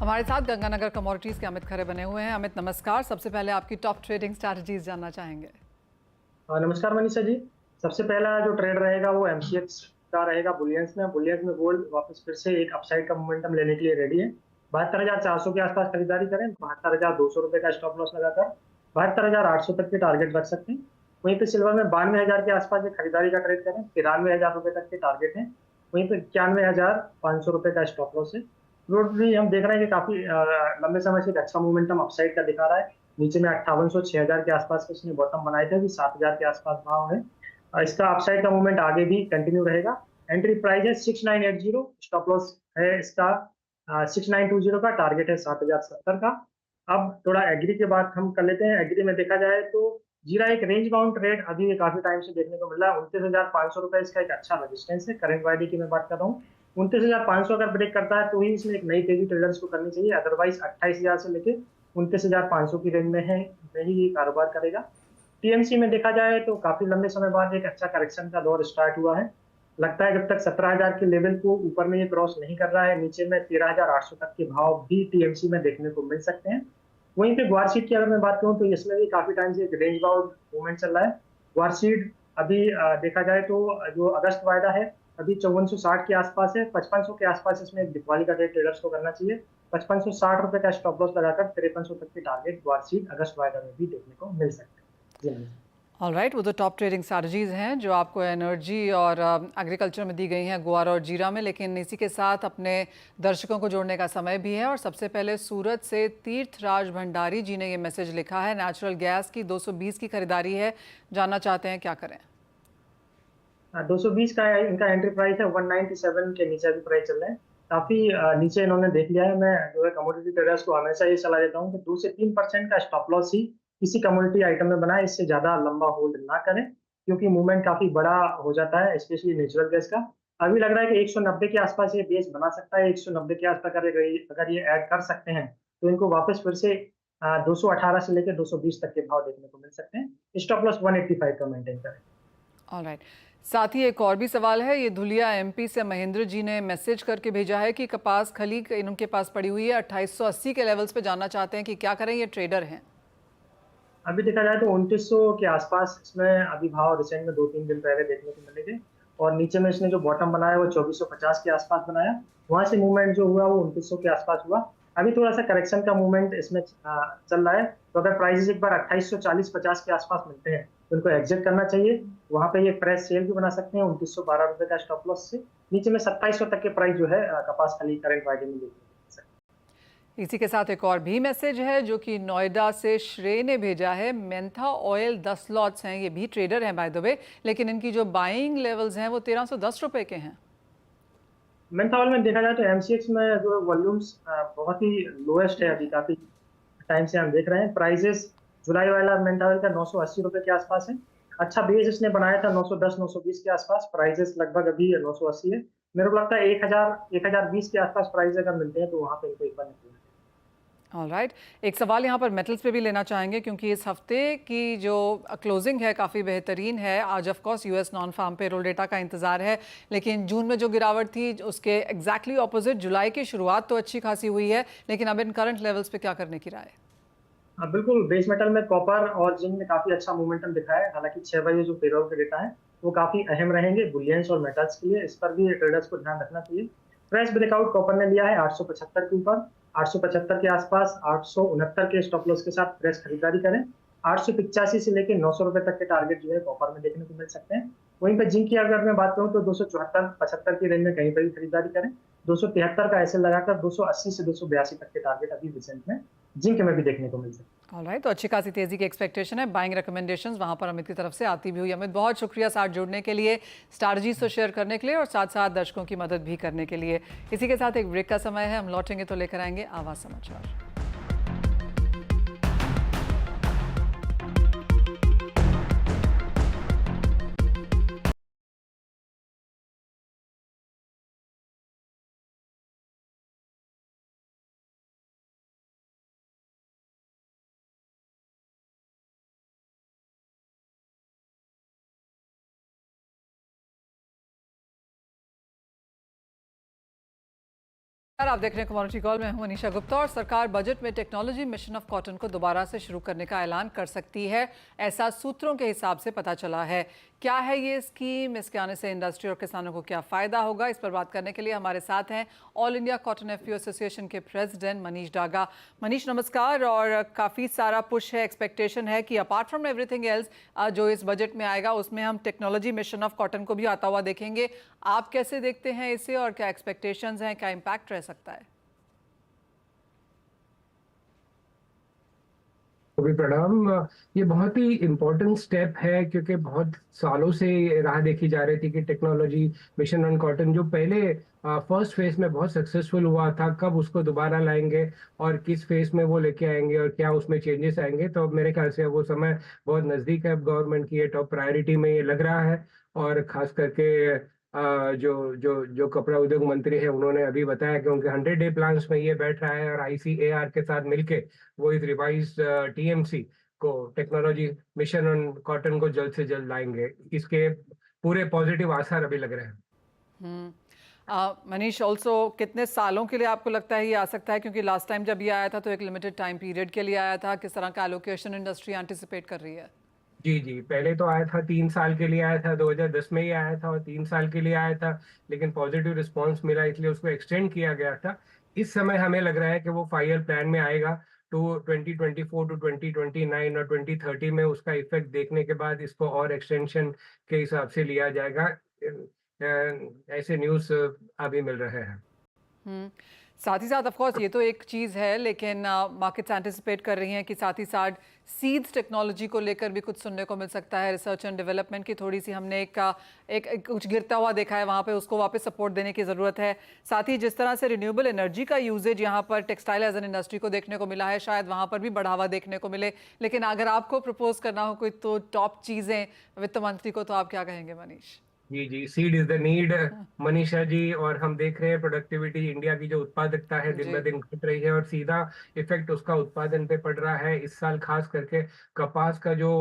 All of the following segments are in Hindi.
हमारे साथ गंगानगर कमोडिटीज के अमित खरे बने हुए हैं। अमित नमस्कार। सबसे पहले आपकी टॉप ट्रेडिंग स्ट्रैटेजीज जानना चाहेंगे। नमस्कार मनीषा जी। सबसे पहला जो ट्रेड रहेगा वो एमसीएक्स का रहेगा। बुलियंस में गोल्ड वापस फिर से एक अपसाइड का मोमेंटम लेने के लिए रेडी है। 72,400 के आसपास खरीदारी करें। 72,200 रुपए का स्टॉप लॉस लगाकर 72,800 तक के टारगेट रख सकते हैं। वहीं पे सिल्वर में 92,000 के आसपास एक खरीदारी का ट्रेड करें। 93,000 रुपए तक के टारगेट है। वहीं पे 91,500 रुपए का स्टॉप लॉस है। क्रूड भी हम देख रहे हैं कि काफी लंबे समय से एक अच्छा मोमेंटम अपसाइड का दिखा रहा है। नीचे में 5800 6000 के आसपास इसने बॉटम बनाए थे, अभी 7000 के आसपास भाव है। इसका अपसाइड का मूवमेंट आगे भी कंटिन्यू रहेगा। एंट्री प्राइस है 6980, स्टॉप लॉस है इसका 6920 का, टारगेट है 7070 का। अब थोड़ा एग्री के बात हम कर लेते हैं। एग्री में देखा जाए तो जीरा एक रेंज बाउंड ट्रेड अभी काफी टाइम से देखने को मिल रहा है। 29,500 रुपए इसका एक अच्छा रेजिस्टेंस है। करंट वाईडी की मैं बात कर रहा हूँ। 29,500 अगर ब्रेक करता है तो ही इसमें एक नई तेजी ट्रेडर्स को करनी चाहिए। अदरवाइज 28,000 से लेके 29,500 की रेंज में है, में ही ये कारोबार करेगा। टीएमसी में देखा जाए तो काफी लंबे समय बाद एक अच्छा करेक्शन का दौर स्टार्ट हुआ है। लगता है जब तक 17,000 के लेवल को ऊपर में ये क्रॉस नहीं कर रहा है, नीचे में 13,800 तक के भाव भी टीएमसी में देखने को मिल सकते हैं। वहीं पे ग्वारसीड की अगर मैं बात करूं तो इसमें भी काफी टाइम से एक रेंज बाउंड मूवमेंट चल रहा है। ग्वारसीड अभी देखा जाए तो जो अगस्त वायदा है अभी 5460 के आसपास है। 5500 के आसपास इसमें एक दिवाली का ट्रेड ट्रेडर्स को करना चाहिए। 5560 रुपए का स्टॉप लॉस लगाकर 5300 तक के टारगेट ग्वारसीड अगस्त वायदा में भी देखने को मिल सकते हैं। जी मनीषा। ऑलराइट, वो तो टॉप ट्रेडिंग स्ट्रैटेजीज हैं जो आपको एनर्जी और एग्रीकल्चर में दी गई हैं, ग्वार और जीरा में। लेकिन इसी के साथ अपने दर्शकों को जोड़ने का समय भी है और सबसे पहले सूरत से तीर्थराज भंडारी जी ने ये मैसेज लिखा है। नेचुरल गैस की 220 की खरीदारी है, जानना चाहते हैं क्या करें। 220 का इनका एंट्री प्राइस है। 197 के नीचे अभी प्राइस चल रहा है। काफी नीचे इन्होंने देख लिया है। मैं जो है कमोडिटी ट्रेडर्स को हमेशा ये सलाह देता हूँ कि 2 से 3% का स्टॉप लॉस ही किसी कमोडिटी आइटम में बनाए। इससे ज्यादा लंबा होल्ड ना करें, क्योंकि मूवमेंट काफी बड़ा हो जाता है, स्पेशली नेचुरल गैस का। अभी लग रहा है कि 190 के आसपास ये बेस बना सकता है। 190 के आसपास अगर ये ऐड कर सकते हैं तो इनको वापस फिर से 218 से लेकर 220 तक के भाव देखने को मिल सकते हैं। स्टॉप लॉस 185 का मेंटेन करें। ऑलराइट, साथ ही एक और भी सवाल है। ये धुलिया एमपी से महेंद्र जी ने मैसेज करके भेजा है कि कपास खली इनके पास पड़ी हुई है 2880 के लेवल्स पे, जानना चाहते हैं कि क्या करें। ये ट्रेडर हैं। अभी देखा जाए तो 2900 के आसपास इसमें अभी भाव रिसेंट में 2-3 दिन पहले देखने को मिलेंगे। और नीचे में इसने जो बॉटम बनाया वो 2450 के आसपास बनाया। वहां से मूवमेंट जो हुआ वो 2900 के आसपास हुआ। अभी थोड़ा सा करेक्शन का मूवमेंट इसमें चल रहा है। तो अगर प्राइसेस एक बार 2840-50 के आसपास मिलते हैं तो इनको एग्जिट करना चाहिए। वहां पे ये फ्रेश सेल भी बना सकते हैं 2912 रुपए का स्टॉप लॉस से। नीचे में 2700 तक के प्राइस जो है कपास खली करंट वाइड में देखने को मिल सकते इसी के साथ एक और भी मैसेज है जो कि नोएडा से श्रेय ने भेजा है। मेंथा ऑयल 10 लॉट्स हैं, ये भी ट्रेडर हैं बाय द वे, लेकिन इनकी जो बाइंग लेवल्स हैं वो 1310 रुपए के हैं। हैं। मेंथावल में देखा जाए तो एमसीएक्स में जो वॉल्यूम्स बहुत ही लोएस्ट है। अभी काफी टाइम से हम देख रहे हैं प्राइसेस। जुलाई वाला मेंटावेल का 980 रुपए के आसपास है। अच्छा बेस इसने बनाया था 910 920 के आसपास। प्राइसेस लगभग अभी 980 है। मेरे को लगता है 1020 के आसपास प्राइस अगर मिलते हैं तो वहां पे इनको एक बार निकलना चाहिए। ऑलराइट, एक सवाल यहाँ पर मेटल्स पे भी लेना चाहेंगे क्योंकि इस हफ्ते की जो क्लोजिंग है काफ़ी बेहतरीन है। आज of course US non farm payroll data का इंतजार है, लेकिन जून में जो गिरावट थी उसके एग्जैक्टली ऑपोजिट जुलाई की शुरुआत तो अच्छी खासी हुई है। लेकिन अब इन करंट लेवल्स पे क्या करने की राय है। हाँ बिल्कुल, बेस मेटल में कॉपर और जिंक ने काफी अच्छा मोमेंटम दिखाया है। हालांकि 6 बजे जो पेरोल के डेटा है वो काफी अहम रहेंगे बुलियंस और मेटल्स के लिए। इस पर भी ट्रेडर्स को ध्यान रखना चाहिए। फ्रेश ब्रेकआउट कॉपर ने लिया है 875 के ऊपर। 875 के आसपास 869 के स्टॉप लॉस के साथ फ्रेश खरीदारी करें। 885 से लेकर 900 रुपए तक के टारगेट जो है कॉपर में देखने को मिल सकते हैं। वहीं पर जिंक की अगर मैं बात करूं तो 274-75 की रेंज में कहीं पर भी खरीदारी करें। 273 का ऐसे लगाकर 280 से 282 तक के टारगेट अभी रिसेंट में जिंक में भी देखने को मिल सकते हैं। ऑलराइट, तो अच्छी खासी तेजी की एक्सपेक्टेशन है। बाइंग रिकमेंडेशंस वहां पर अमित की तरफ से आती भी हुई। अमित, बहुत शुक्रिया साथ जुड़ने के लिए, स्ट्रैटेजीज तो शेयर करने के लिए और साथ साथ दर्शकों की मदद भी करने के लिए। इसी के साथ एक ब्रेक का समय है, हम लौटेंगे तो लेकर आएंगे आवाज समाचार। आप देख रहे हैं कमोडिटी कॉल में हूं मनीषा गुप्ता। और सरकार बजट में टेक्नोलॉजी मिशन ऑफ कॉटन को दोबारा से शुरू करने का ऐलान कर सकती है, ऐसा सूत्रों के हिसाब से पता चला है। क्या है ये स्कीम, इसके आने से इंडस्ट्री और किसानों को क्या फायदा होगा, इस पर बात करने के लिए हमारे साथ हैं all India cotton FPO association के प्रेसिडेंट मनीष डागा। मनीष नमस्कार। और काफ़ी सारा पुश है, एक्सपेक्टेशन है कि अपार्ट फ्रॉम एवरीथिंग एल्स जो इस बजट में आएगा उसमें हम टेक्नोलॉजी मिशन ऑफ कॉटन को भी आता हुआ देखेंगे। आप कैसे देखते हैं इसे और क्या एक्सपेक्टेशंस हैं, क्या इम्पैक्ट रह सकता है? भी प्रणाम। ये बहुत ही इम्पोर्टेंट स्टेप है क्योंकि बहुत सालों से राह देखी जा रही थी कि टेक्नोलॉजी मिशन ऑन कॉटन जो पहले फर्स्ट फेज में बहुत सक्सेसफुल हुआ था, कब उसको दोबारा लाएंगे और किस फेज में वो लेके आएंगे और क्या उसमें चेंजेस आएंगे। तो अब मेरे ख्याल से वो समय बहुत नज़दीक है। अब गवर्नमेंट की ये टॉप प्रायोरिटी में ये लग रहा है। और खास करके जो जो जो कपड़ा उद्योग मंत्री है उन्होंने अभी बताया कि उनके 100 डे प्लान्स में ये बैठ रहा है और आईसीएआर के साथ मिलके वो इस रिवाइज टीएमसी को टेक्नोलॉजी मिशन ऑन कॉटन को जल्द से जल्द लाएंगे। इसके पूरे पॉजिटिव आसार अभी लग रहे हैं। मनीष, ऑल्सो कितने सालों के लिए आपको लगता है ये आ सकता है? क्योंकि लास्ट टाइम जब ये आया था तो एक लिमिटेड टाइम पीरियड के लिए आया था। किस तरह का एलोकेशन इंडस्ट्री एंटिसिपेट कर रही है? जी, पहले तो आया था 3 साल के लिए आया था, 2010 में ही आया था और 3 साल के लिए आया था, लेकिन पॉजिटिव रिस्पांस मिला इसलिए उसको एक्सटेंड किया गया था। इस समय हमें लग रहा है कि वो 5 ईयर प्लान में आएगा टू 2024 टू 2029 और 2030 में उसका इफेक्ट देखने के बाद इसको और एक्सटेंशन के हिसाब से लिया जाएगा। ऐसे न्यूज़ अभी मिल रहे हैं। साथ ही साथ ऑफ कोर्स ये तो एक चीज़ है, लेकिन मार्केट्स एंटिसिपेट कर रही हैं कि साथ ही साथ सीड्स टेक्नोलॉजी को लेकर भी कुछ सुनने को मिल सकता है। रिसर्च एंड डेवलपमेंट की थोड़ी सी हमने एक कुछ गिरता हुआ देखा है, वहाँ पे उसको वापस सपोर्ट देने की ज़रूरत है। साथ ही जिस तरह से रिन्यूएबल एनर्जी का यूजेज यहाँ पर टेक्सटाइल एज एन इंडस्ट्री को देखने को मिला है, शायद वहाँ पर भी बढ़ावा देखने को मिले। लेकिन अगर आपको प्रपोज करना हो कोई तो टॉप चीज़ें वित्त मंत्री को, तो आप क्या कहेंगे Manish? Ji, seed is the need Manisha ji. और हम देख रहे हैं प्रोडक्टिविटी इंडिया की जो उत्पादकता है दिन ब दिन घट रही है और सीधा इफेक्ट उसका उत्पादन पे पड़ रहा है। इस साल खास करके कपास का जो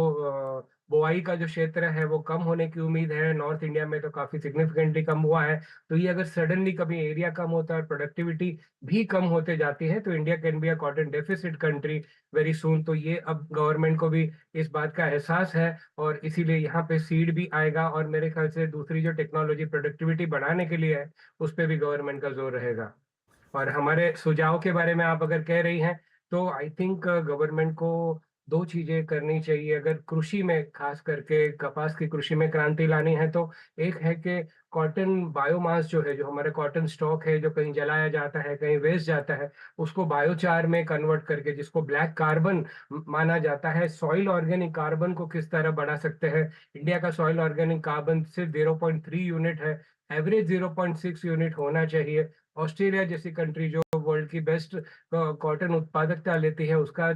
बुआई का जो क्षेत्र है वो कम होने की उम्मीद है। नॉर्थ इंडिया में तो काफी सिग्निफिकेंटली कम हुआ है। तो ये अगर सडनली कभी एरिया कम होता है और प्रोडक्टिविटी भी कम होते जाती है तो India can be a cotton deficit country very soon. तो ये अब गवर्नमेंट को भी इस बात का एहसास है और इसीलिए यहाँ पे सीड भी आएगा। और मेरे ख्याल से दूसरी जो टेक्नोलॉजी प्रोडक्टिविटी बढ़ाने के लिए है उस पर भी गवर्नमेंट का जोर रहेगा। और हमारे सुझाव के बारे में आप अगर कह रही हैं तो आई थिंक गवर्नमेंट को 2 चीजें करनी चाहिए। अगर कृषि में खास करके कपास की कृषि में क्रांति लानी है तो एक है कि कॉटन बायोमास जो है, जो हमारा कॉटन स्टॉक है जो कहीं जलाया जाता है कहीं वेस्ट जाता है, उसको बायोचार में कन्वर्ट करके जिसको ब्लैक कार्बन माना जाता है, सॉइल ऑर्गेनिक कार्बन को किस तरह बढ़ा सकते हैं। इंडिया का सॉइल ऑर्गेनिक कार्बन सिर्फ 0.3 यूनिट है, एवरेज 0.6 यूनिट होना चाहिए। ऑस्ट्रेलिया जैसी कंट्री जो वर्ल्ड की बेस्ट कॉटन उत्पादकता लेती है उसका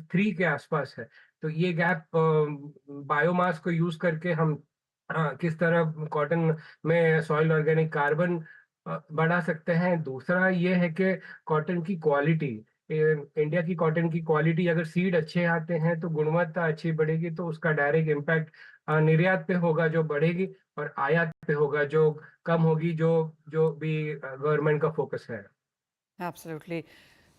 3 के आसपास है। तो ये गैप बायोमास को यूज करके हम किस तरह कॉटन में सॉइल ऑर्गेनिक कार्बन बढ़ा सकते हैं। दूसरा ये है कि कॉटन की क्वालिटी, इंडिया की कॉटन की क्वालिटी, अगर सीड अच्छे आते हैं तो गुणवत्ता अच्छी बढ़ेगी तो उसका डायरेक्ट इम्पैक्ट निर्यात पे होगा जो बढ़ेगी और आयात पे होगा जो कम होगी, जो जो भी गवर्नमेंट का फोकस है। एब्सोल्युटली।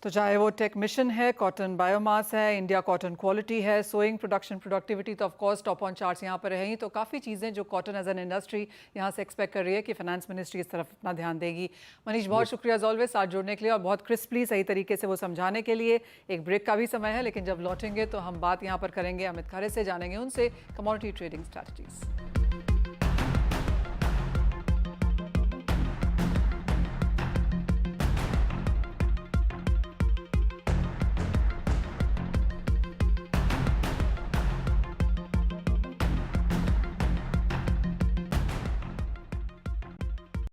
तो चाहे वो टेक मिशन है, कॉटन बायोमास है, इंडिया कॉटन क्वालिटी है, सोइंग प्रोडक्शन प्रोडक्टिविटी, तो of course top on charts यहाँ पर रहेंगी। तो काफ़ी चीज़ें जो कॉटन एज एन इंडस्ट्री यहाँ से एक्सपेक्ट कर रही है कि फाइनेंस मिनिस्ट्री इस तरफ अपना ध्यान देगी। मनीष, बहुत शुक्रिया एज ऑलवेज साथ जुड़ने के लिए और बहुत क्रिस्पली सही तरीके से वो समझाने के लिए। एक ब्रेक का भी समय है, लेकिन जब लौटेंगे तो हम बात यहाँ पर करेंगे अमित खरे से, जानेंगे उनसे कमोडिटी ट्रेडिंग स्ट्रैटेजीज।